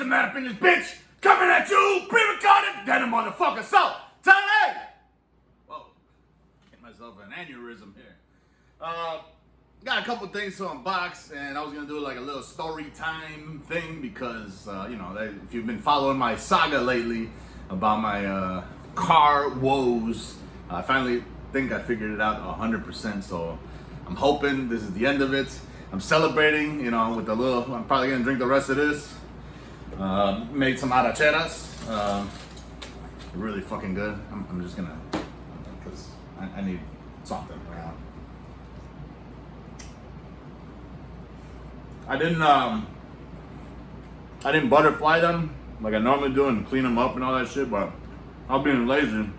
MrMaD opinions, bitch, coming at you, pre-recorded, then a motherfucker. So, today, whoa, get myself an aneurysm here. Got a couple things to unbox, and I was gonna do like a little story time thing because, if you've been following my saga lately about my car woes, I finally think I figured it out 100%. So I'm hoping this is the end of it. I'm celebrating, with a little. I'm probably gonna drink the rest of this. Made some arracheras. Really fucking good. I'm just gonna, because I need something around. I didn't butterfly them like I normally do and clean them up and all that shit, but I was being lazy.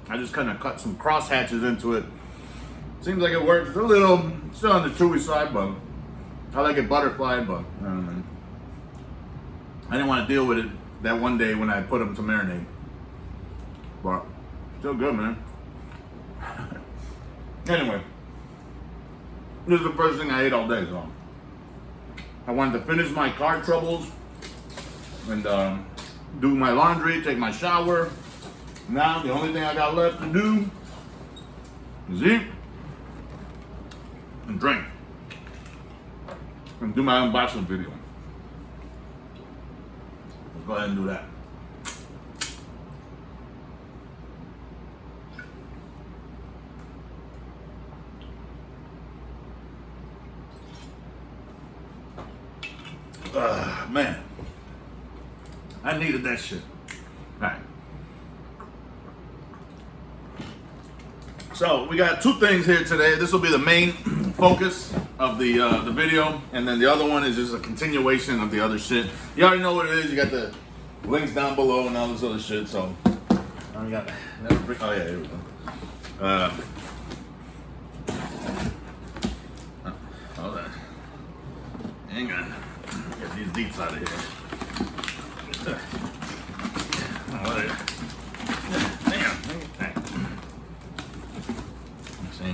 I just kind of cut some cross hatches into it. Seems like it works. It's a little still on the chewy side, but I like it butterflied, but I didn't want to deal with it that one day when I put them to marinate. But still good, man. Anyway, this is the first thing I ate all day, so I wanted to finish my car troubles and do my laundry, take my shower. Now the only thing I got left to do is eat and drink and do my unboxing video. Let's go ahead and do that. Man, I needed that shit. All right. So we got two things here today. This will be the main focus of the video, and then the other one is just a continuation of the other shit. You already know what it is. You got the links down below and all this other shit. So I got. Oh yeah, here we go. Hold on. Hang on. Get these deets out of here.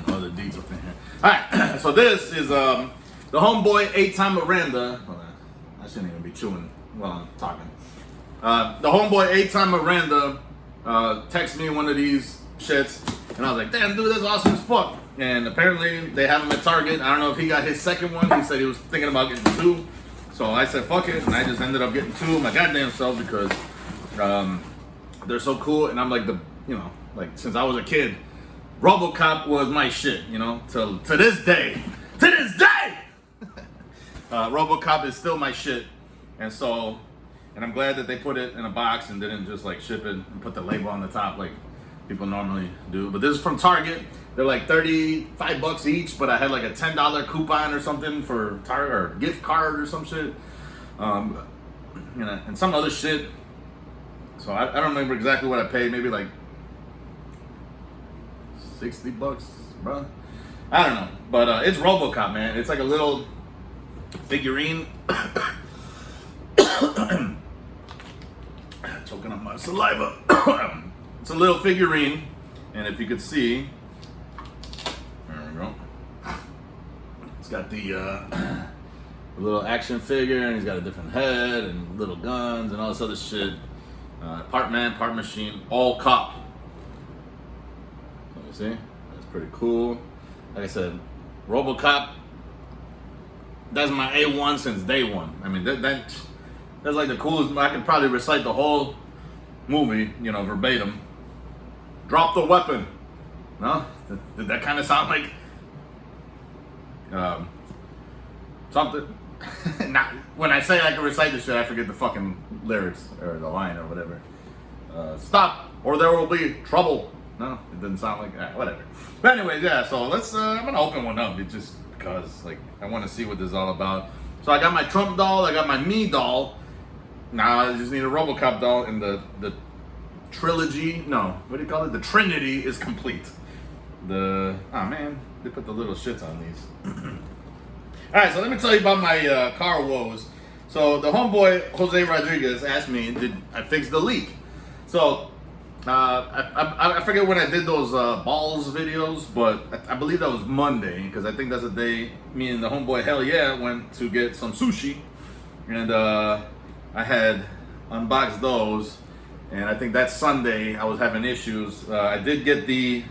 Other deeds up in here. Alright, so this is the homeboy 8-time Miranda. Hold on. I shouldn't even be chewing while I'm talking. The homeboy 8-time Miranda texted me one of these shits, and I was like, damn dude, that's awesome as fuck. And apparently they have him at Target. I don't know if he got his second one. He said he was thinking about getting two. So I said fuck it, and I just ended up getting two of my goddamn self because they're so cool. And I'm like since I was a kid, Robocop was my shit, to this day. To this day! Robocop is still my shit. And I'm glad that they put it in a box and didn't just like ship it and put the label on the top like people normally do. But this is from Target. They're like $35 each, but I had like a $10 coupon or something for Target or gift card or some shit. And some other shit. So I don't remember exactly what I paid, maybe like $60, bro. I don't know, but it's Robocop, man. It's like a little figurine. Choking up my saliva. It's a little figurine, and if you could see, there we go. It's got the little action figure, and he's got a different head and little guns and all this other shit. Part man, part machine, all cop. See, that's pretty cool. Like I said, Robocop. That's my A1 since day one. I mean, that's like the coolest. I could probably recite the whole movie, verbatim. Drop the weapon. No, did that kind of sound like something? Not when I say I can recite this shit, I forget the fucking lyrics or the line or whatever. Stop, or there will be trouble. No, it doesn't sound like that. Whatever. But anyways, yeah. So let's. I'm gonna open one up just because, I want to see what this is all about. So I got my Trump doll. I got my me doll. Now I just need a Robocop doll, and the trilogy. No, what do you call it? The Trinity is complete. Oh man, they put the little shits on these. All right, so let me tell you about my car woes. So the homeboy Jose Rodriguez asked me, did I fix the leak? So. I forget when I did those balls videos, but I believe that was Monday because I think that's the day me and the homeboy Hell Yeah went to get some sushi and I had unboxed those, and I think that Sunday I was having issues. I did get the,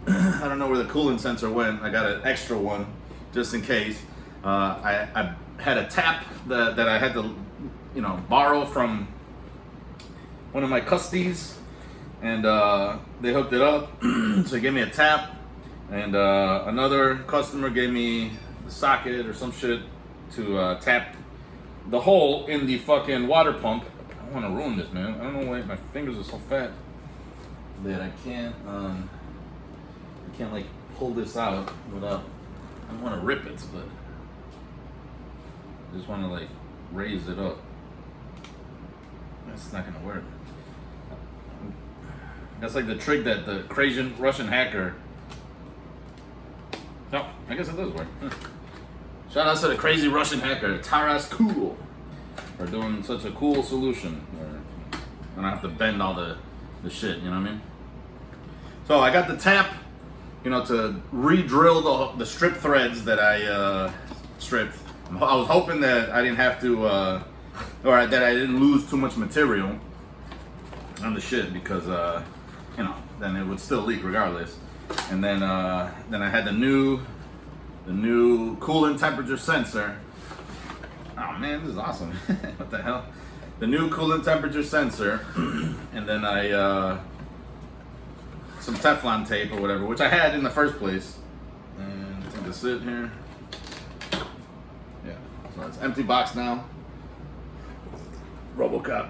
I don't know where the coolant sensor went. I got an extra one just in case. I had a tap that I had to, borrow from one of my custies, and they hooked it up. So they gave me a tap, and another customer gave me the socket or some shit to tap the hole in the fucking water pump. I don't want to ruin this, man. I don't know why my fingers are so fat that I can't like pull this out without. I don't want to rip it, but I just want to like raise it up. That's not gonna work. That's like the trick that the crazy Russian hacker. No, I guess it does work. Shout out to the crazy Russian hacker, Taras Cool, for doing such a cool solution where I don't have to bend all the shit, you know what I mean? So I got the tap, to re-drill the strip threads that I stripped. I was hoping that I didn't have to, or that I didn't lose too much material on the shit because, then it would still leak regardless. And then I had the new coolant temperature sensor. Oh man, this is awesome. What the hell? The new coolant temperature sensor, and then some Teflon tape or whatever, which I had in the first place. And I think that's it here. Yeah, so it's empty box now. Robocop.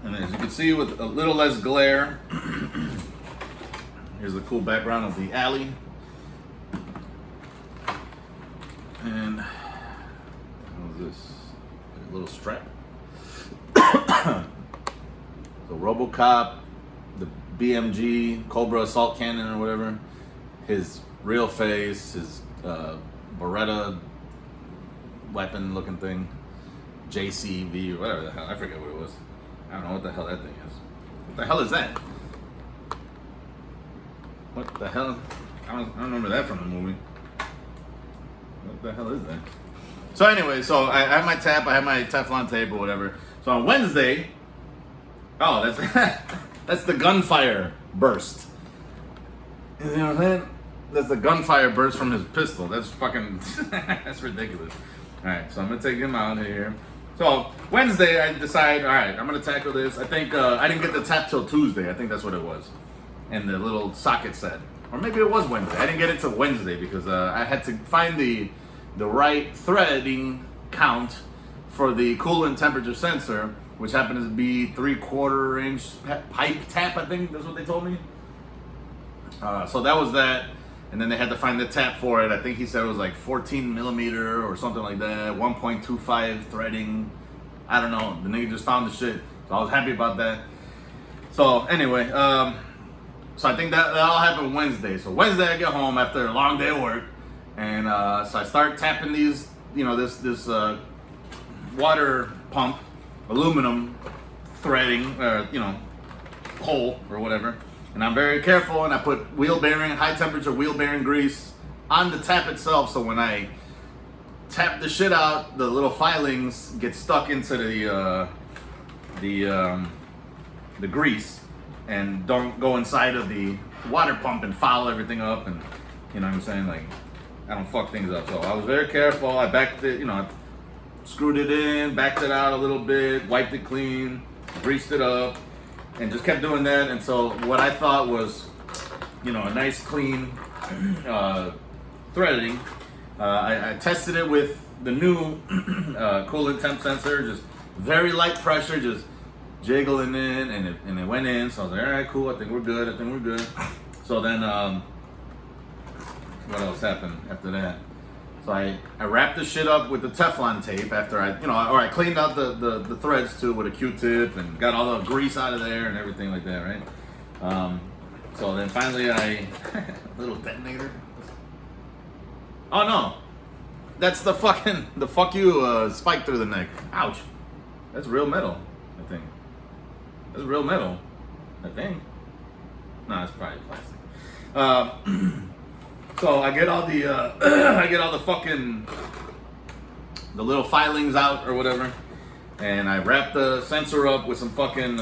And as you can see, with a little less glare, here's the cool background of the alley. And what is this? A little strap. So Robocop, the BMG Cobra assault cannon or whatever, his real face, his Beretta weapon looking thing, JCV, whatever the hell, I forget what it was. I don't know what the hell that thing is. What the hell is that? What the hell? I don't remember that from the movie. What the hell is that? So anyway, so I have my tap, I have my Teflon tape or whatever. So on Wednesday, oh, that's the gunfire burst. You know what I'm saying? That's the gunfire burst from his pistol. That's fucking, that's ridiculous. All right, so I'm gonna take him out here. So Wednesday, I decide, all right, I'm gonna tackle this. I think I didn't get the tap till Tuesday. I think that's what it was, and the little socket said, or maybe it was Wednesday. I didn't get it till Wednesday because I had to find the right threading count for the coolant temperature sensor, which happens to be 3/4 inch pipe tap. I think that's what they told me. So that was that. And then they had to find the tap for it. I think he said it was like 14 millimeter or something like that, 1.25 threading. I don't know. The nigga just found the shit. So I was happy about that. So anyway, so I think that all happened Wednesday. So Wednesday I get home after a long day of work. And so I start tapping these, this water pump, aluminum threading, hole or whatever. And I'm very careful, and I put high temperature wheel bearing grease on the tap itself, so when I tap the shit out, the little filings get stuck into the grease and don't go inside of the water pump and foul everything up, and you know what I'm saying? Like, I don't fuck things up. So I was very careful. I backed it, I screwed it in, backed it out a little bit, wiped it clean, greased it up, and just kept doing that. And so what I thought was, a nice clean threading, I tested it with the new coolant temp sensor, just very light pressure, just jiggling in, and it went in. So I was like, all right, cool, I think we're good. So then, what else happened after that? So I wrapped the shit up with the Teflon tape after I cleaned out the threads too with a Q-tip and got all the grease out of there and everything like that, right? So then finally little detonator. Oh no, that's the fuck you spike through the neck. Ouch, that's real metal, I think. That's real metal, I think. No, it's probably plastic. So I get all the fucking the little filings out or whatever, and I wrapped the sensor up with some fucking,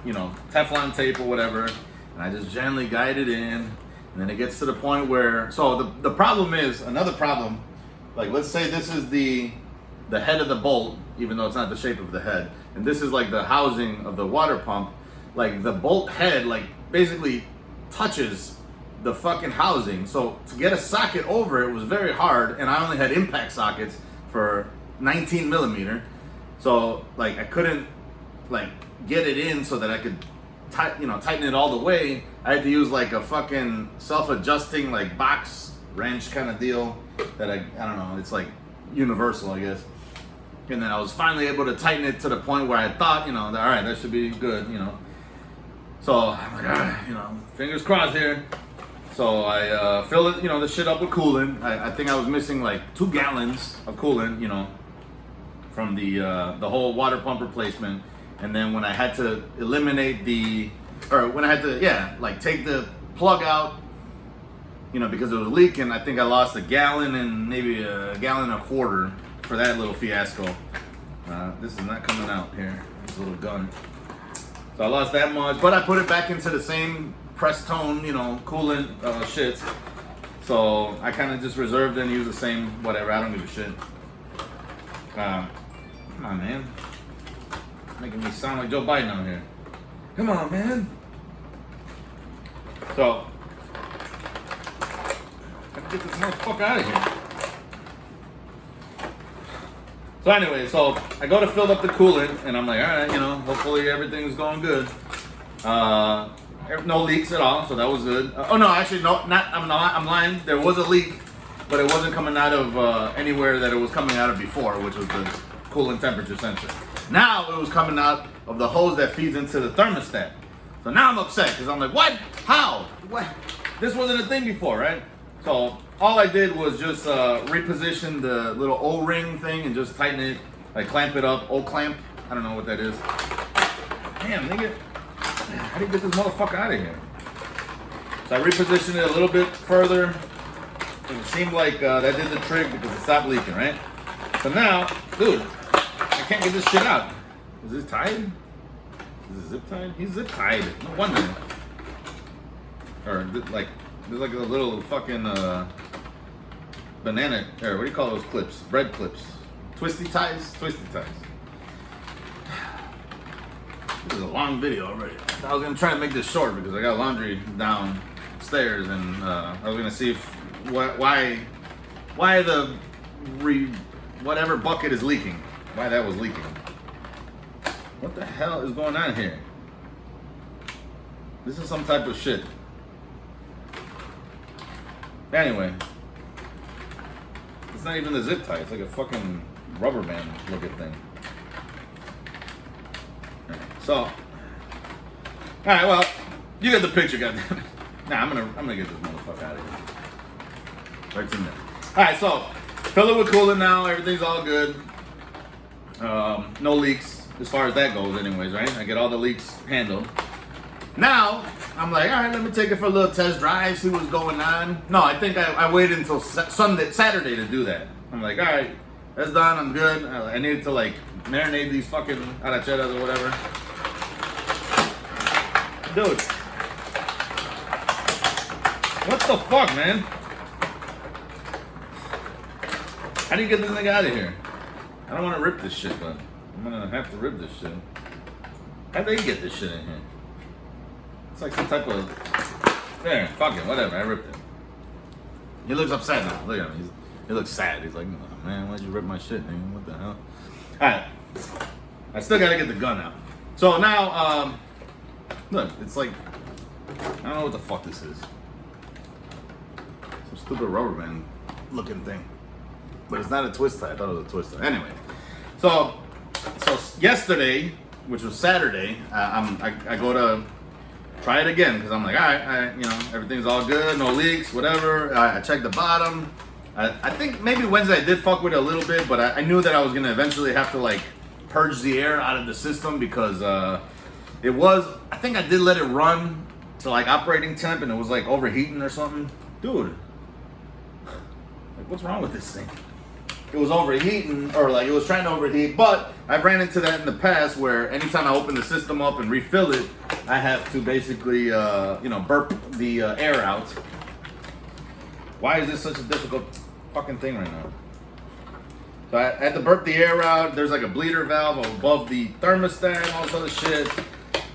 you know, Teflon tape or whatever, and I just gently guide it in, and then it gets to the point where, so the problem is, another problem, like let's say this is the head of the bolt, even though it's not the shape of the head, and this is like the housing of the water pump, like the bolt head like basically touches the fucking housing. So to get a socket over it was very hard, and I only had impact sockets for 19 millimeter. So like I couldn't like get it in so that I could tighten it all the way. I had to use like a fucking self-adjusting like box wrench kind of deal that I don't know, it's like universal, I guess. And then I was finally able to tighten it to the point where I thought, you know, that, all right, that should be good, you know. So I'm like, all right, you know, fingers crossed here. So I fill it, you know, the shit up with coolant. I think I was missing like 2 gallons of coolant, you know, from the whole water pump replacement. And then when I had to eliminate like take the plug out, you know, because it was leaking, I think I lost a gallon and maybe a gallon and a quarter for that little fiasco. This is not coming out here, this little gun. So I lost that much, but I put it back into the same press tone, you know, coolant shit. So I kind of just reserved and used the same whatever. I don't give a shit. Come on, man. Making me sound like Joe Biden out here. Come on, man. So I gotta get this motherfucker out of here. So anyway, so I go to fill up the coolant, and I'm like, all right, you know, hopefully everything's going good. No leaks at all, so that was good. Oh no, actually, no, I'm lying. There was a leak, but it wasn't coming out of anywhere that it was coming out of before, which was the coolant temperature sensor. Now it was coming out of the hose that feeds into the thermostat. So now I'm upset because I'm like, what? How? What? This wasn't a thing before, right? So all I did was just reposition the little O-ring thing and just tighten it, like clamp it up, O-clamp. I don't know what that is. Damn, nigga. How do you get this motherfucker out of here? So I repositioned it a little bit further. It seemed like that did the trick because it stopped leaking, right? So now, dude, I can't get this shit out. Is this tied? Is it zip tied? He's zip tied. No wonder. Or like, there's like a little fucking banana, or what do you call those clips? Bread clips. Twisty ties? Twisty ties. This is a long video already. I was gonna try to make this short because I got laundry downstairs, and I was gonna see if why the whatever bucket is leaking. Why that was leaking. What the hell is going on here? This is some type of shit. Anyway, it's not even the zip tie. It's like a fucking rubber band looking thing. So, all right. Well, you get the picture, goddammit. Nah, I'm gonna get this motherfucker out of here. Right in there. All right. So, fill it with coolant now. Everything's all good. No leaks as far as that goes, anyways. Right? I get all the leaks handled. Now, I'm like, all right, let me take it for a little test drive, see what's going on. No, I think I waited until Saturday to do that. I'm like, all right, that's done, I'm good. I needed to like marinate these fucking aracheras or whatever. Dude. What the fuck, man? How do you get this thing out of here? I don't want to rip this shit, but I'm gonna have to rip this shit. How'd they get this shit in here? It's like some type of... There, fuck it, whatever, I ripped it. He looks upset now, look at him. He looks sad. He's like, oh, man, why'd you rip my shit, man? What the hell? Alright, I still gotta get the gun out. So now, look, it's like... I don't know what the fuck this is. Some stupid rubber band looking thing. But it's not a twist tie, I thought it was a twist tie. Anyway, so yesterday, which was Saturday, I go to try it again because I'm like, all right, you know, everything's all good, no leaks, whatever. I checked the bottom. I think maybe Wednesday I did fuck with it a little bit, but I knew that I was gonna eventually have to like purge the air out of the system because it was. I think I did let it run to like operating temp and it was like overheating or something, dude. Like, what's wrong with this thing? it was overheating, or like it was trying to overheat. But I've ran into that in the past where anytime I open the system up and refill it, I have to basically, burp the air out. Why is this such a difficult fucking thing right now? So I had to burp the air out. There's like a bleeder valve above the thermostat and all this other shit.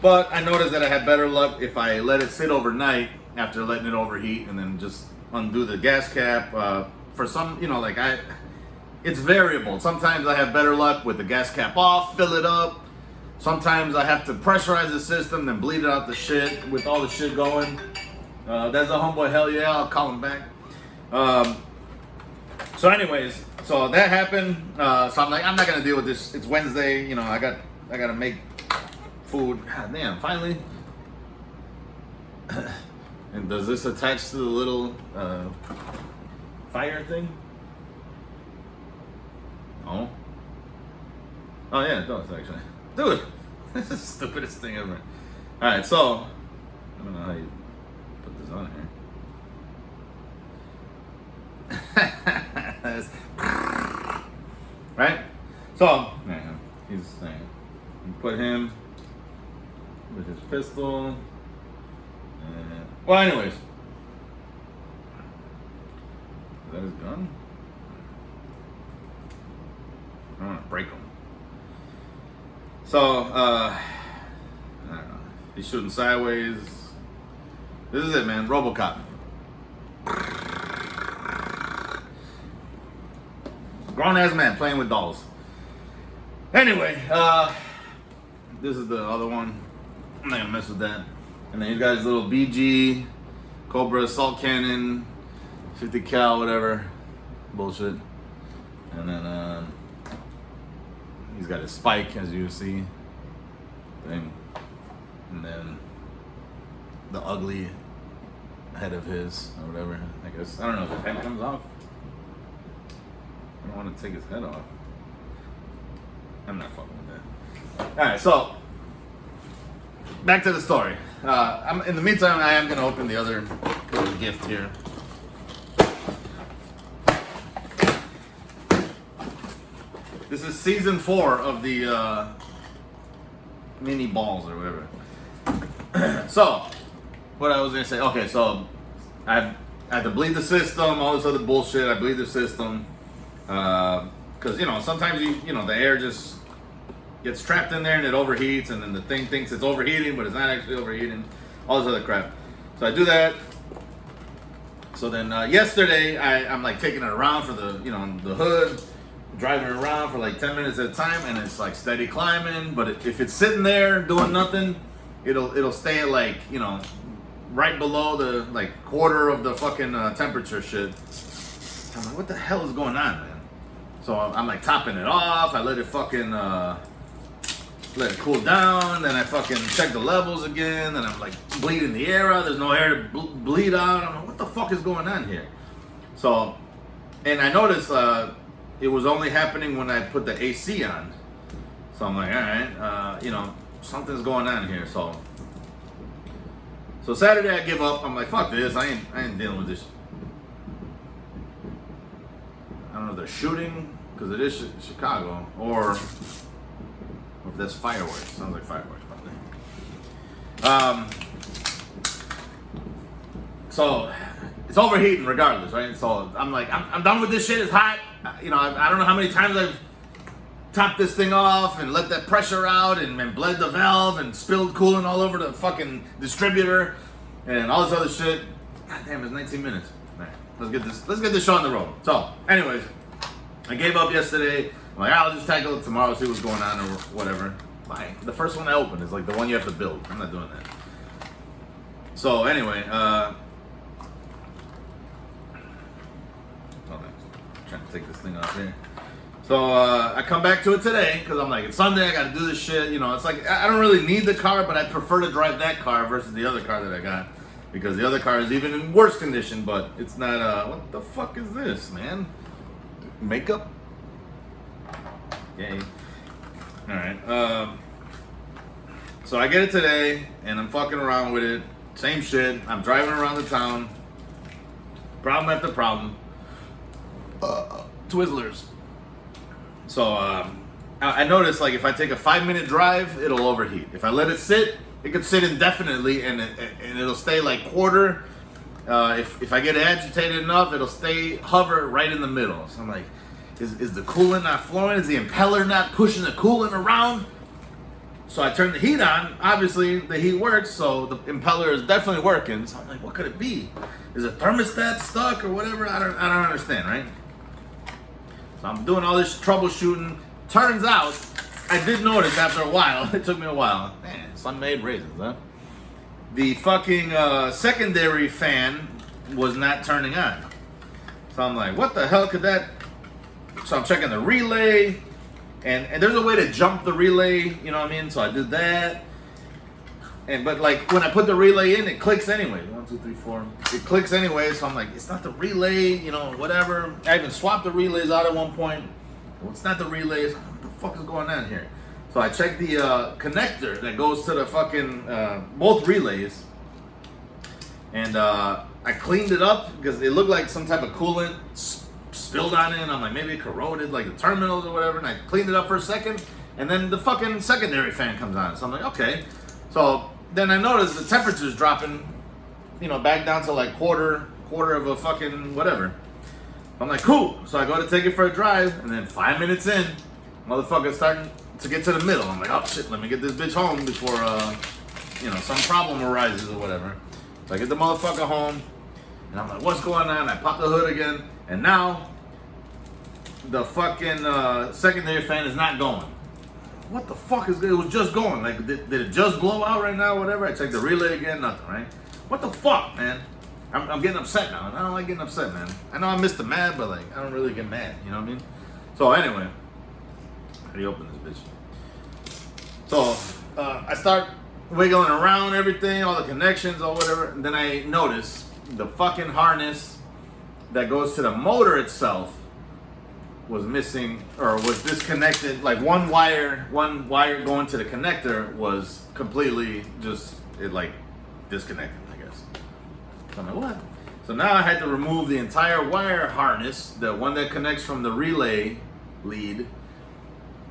But I noticed that I had better luck if I let it sit overnight after letting it overheat and then just undo the gas cap. For some, it's variable. Sometimes I have better luck with the gas cap off, fill it up. Sometimes I have to pressurize the system, then bleed it out the shit with all the shit going. That's a homeboy, hell yeah, I'll call him back. So anyways, so that happened. So I'm like, I'm not gonna deal with this. It's Wednesday, I gotta make food. God damn, finally. And does this attach to the little fire thing? Oh. Oh yeah, it does actually. Dude, this is the stupidest thing ever. Alright, so I don't know how you put this on here. Right? So, he's saying, you put him with his pistol. And, well, anyways. Is that his gun? I want to break him. So, I don't know. He's shooting sideways. This is it, man. Robocop. Grown ass man playing with dolls. Anyway, this is the other one. I'm not gonna mess with that. And then he's got his little BG, Cobra assault cannon, 50 cal, whatever. Bullshit. And then he's got his spike, as you see. Thing. And then the ugly head of his, or whatever. I guess. I don't know if the head comes off. I don't want to take his head off. I'm not fucking with that. Alright, so back to the story. In the meantime, I am going to open the other little gift here. This is season 4 of the mini balls or whatever. So, what I was going to say. Okay, so I had to bleed the system, all this other bullshit. I bleed the system. Because, sometimes the air just gets trapped in there and it overheats, and then the thing thinks it's overheating, but it's not actually overheating. All this other crap. So I do that. So then yesterday, I'm like taking it around for the, the hood, driving it around for like 10 minutes at a time, and it's like steady climbing. But if it's sitting there doing nothing, it'll stay at like, right below the like quarter of the fucking temperature shit. I'm like, what the hell is going on, man? So I'm like topping it off. I let it fucking let it cool down. Then I fucking check the levels again. Then I'm like bleeding the air out. There's no air to bleed out. I'm like, what the fuck is going on here? So, and I noticed it was only happening when I put the AC on. So I'm like, all right, something's going on here. So Saturday I give up. I'm like, fuck this. I ain't dealing with this. I don't know if they're shooting, because it is Chicago, or if that's fireworks. Sounds like fireworks, probably. So it's overheating regardless, right? So I'm like, I'm done with this shit. It's hot. I don't know how many times I've topped this thing off and let that pressure out and bled the valve and spilled coolant all over the fucking distributor and all this other shit. God damn, it's 19 minutes. All right, let's get this show on the road. So, anyways, I gave up yesterday. I'm like, I'll just tackle it tomorrow, see what's going on or whatever. Fine. The first one I open is like the one you have to build. I'm not doing that. So anyway, hold on. I'm trying to take this thing off here. So I come back to it today because I'm like, it's Sunday, I got to do this shit. It's like, I don't really need the car, but I prefer to drive that car versus the other car that I got. Because the other car is even in worse condition, but it's not, what the fuck is this, man? Makeup? Yay. Alright, so I get it today, and I'm fucking around with it. Same shit. I'm driving around the town. Problem after problem. Twizzlers. So I noticed like if I take a 5-minute drive, it'll overheat. If I let it sit, it could sit indefinitely and it'll stay like quarter. If I get agitated enough, it'll hover right in the middle. So I'm like, is the coolant not flowing? Is the impeller not pushing the coolant around? So I turn the heat on. Obviously, the heat works, so the impeller is definitely working. So I'm like, what could it be? Is a thermostat stuck or whatever? I don't understand, right? So I'm doing all this troubleshooting. Turns out, I did notice after a while, it took me a while. Man, sun-made raisins, huh? The fucking secondary fan was not turning on. So I'm like, what the hell could that? So I'm checking the relay, and there's a way to jump the relay, you know what I mean? So I did that. But like when I put the relay in, it clicks anyway. 1, 2, 3, 4. It clicks anyway, so I'm like, it's not the relay, you know, whatever. I even swapped the relays out at one point. Well, it's not the relays. What the fuck is going on here? So I checked the connector that goes to the fucking both relays, and I cleaned it up because it looked like some type of coolant spilled on it, and I'm like, maybe it corroded like the terminals or whatever, and I cleaned it up for a second, and then the fucking secondary fan comes on. So I'm like, okay. So then I noticed the temperature's dropping, you know, back down to like quarter of a fucking whatever. I'm like, cool. So I go to take it for a drive, and then 5 minutes in, motherfucker's starting to get to the middle. I'm like, oh shit, let me get this bitch home before, you know, some problem arises or whatever. So I get the motherfucker home, and I'm like, what's going on? I pop the hood again, and now the fucking secondary fan is not going. What the fuck is it? Was just going. Like, did it just blow out right now? Whatever. I checked the relay again, nothing, right? What the fuck, man? I'm getting upset now. I don't like getting upset, man. I know I'm MrMaD, but like, I don't really get mad. You know what I mean? So anyway, how do you open this bitch? So I start wiggling around everything, all the connections or whatever, and then I notice the fucking harness that goes to the motor itself was missing or was disconnected. Like one wire going to the connector was completely just like disconnected, I guess. So I'm like, what? So now I had to remove the entire wire harness, the one that connects from the relay lead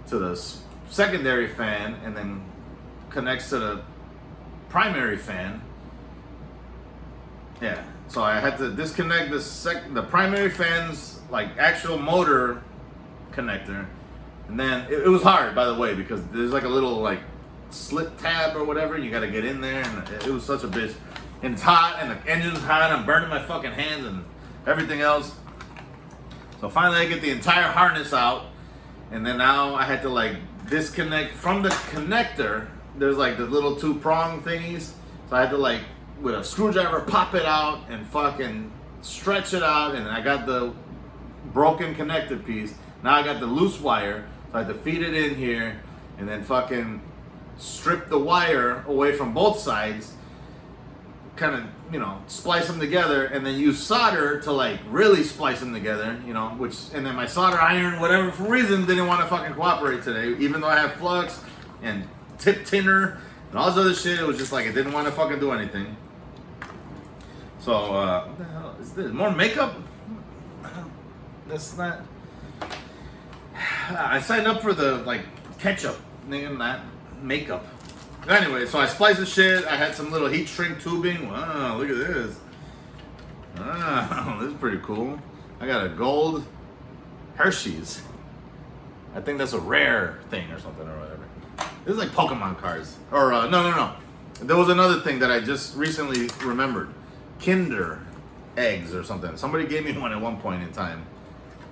to the secondary fan and then connects to the primary fan. Yeah, so I had to disconnect the primary fan's like actual motor connector, and then it was hard, by the way, because there's like a little like slip tab or whatever. You got to get in there, and it was such a bitch. And it's hot, and the engine's hot. I'm burning my fucking hands and everything else. So finally, I get the entire harness out, and then now I had to like disconnect from the connector. There's like the little 2-prong thingies, so I had to like with a screwdriver pop it out and fucking stretch it out, and I got the broken connector piece. Now I got the loose wire, so I had to feed it in here and then fucking strip the wire away from both sides, kind of, you know, splice them together, and then use solder to like really splice them together, you know, and then my solder iron, whatever for reason, didn't want to fucking cooperate today, even though I have flux and tip tinner and all this other shit. It was just like it didn't want to fucking do anything. So what the hell is this? More makeup? That's not. I signed up for the like ketchup, nigga, not makeup. Anyway, so I spliced the shit. I had some little heat shrink tubing. Wow, look at this. Wow, this is pretty cool. I got a gold Hershey's. I think that's a rare thing or something or whatever. This is like Pokemon cards. Or no. There was another thing that I just recently remembered. Kinder eggs or something. Somebody gave me one at one point in time.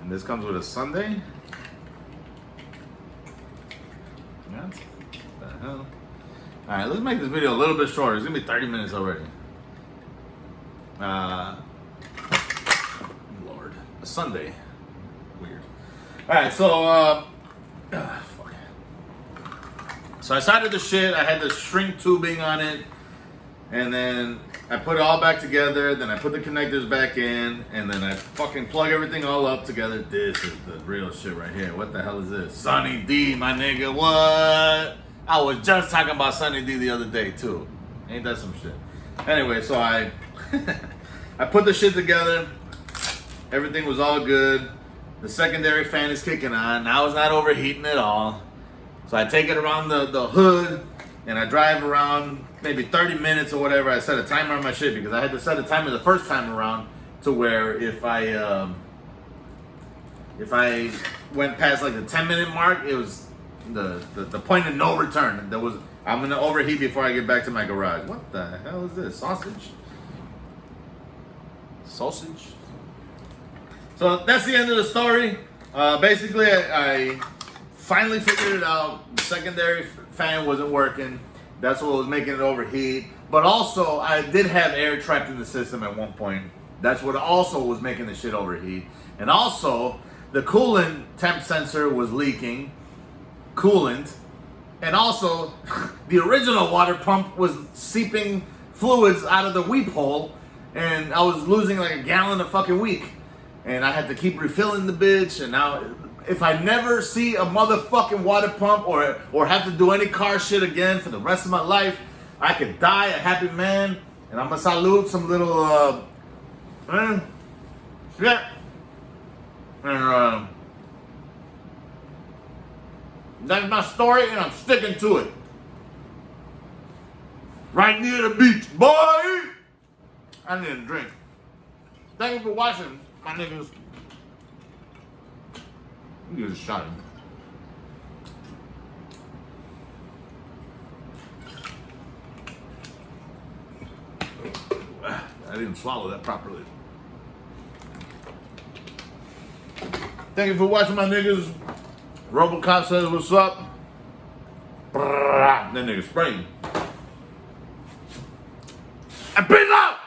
And this comes with a sundae. What the hell? Alright, let's make this video a little bit shorter. It's gonna be 30 minutes already. Lord. A sundae. Weird. Alright, so fuck. So I started the shit. I had the shrink tubing on it. And then I put it all back together, then I put the connectors back in, and then I fucking plug everything all up together. This is the real shit right here. What the hell is this? Sunny D, my nigga, what? I was just talking about Sunny D the other day, too. Ain't that some shit? Anyway, so I I put the shit together. Everything was all good. The secondary fan is kicking on. Now it's not overheating at all. So I take it around the hood and I drive around maybe 30 minutes or whatever. I set a timer on my shit because I had to set a timer the first time around to where if I went past like the 10-minute mark, it was the point of no return. I'm gonna overheat before I get back to my garage. What the hell is this? Sausage? Sausage? So that's the end of the story. Basically, I finally figured it out. The secondary fan wasn't working. That's what was making it overheat. But also, I did have air trapped in the system at one point. That's what also was making the shit overheat. And also, the coolant temp sensor was leaking coolant. And also, the original water pump was seeping fluids out of the weep hole. And I was losing like a gallon a fucking week. And I had to keep refilling the bitch. And now, if I never see a motherfucking water pump or have to do any car shit again for the rest of my life, I could die a happy man. And I'm gonna salute some little shit. And that's my story, and I'm sticking to it. Right near the beach, boy. I need a drink. Thank you for watching, my niggas. You just shot him. I didn't swallow that properly. Thank you for watching, my niggas. Robocop says what's up. That nigga spraying. And peace out!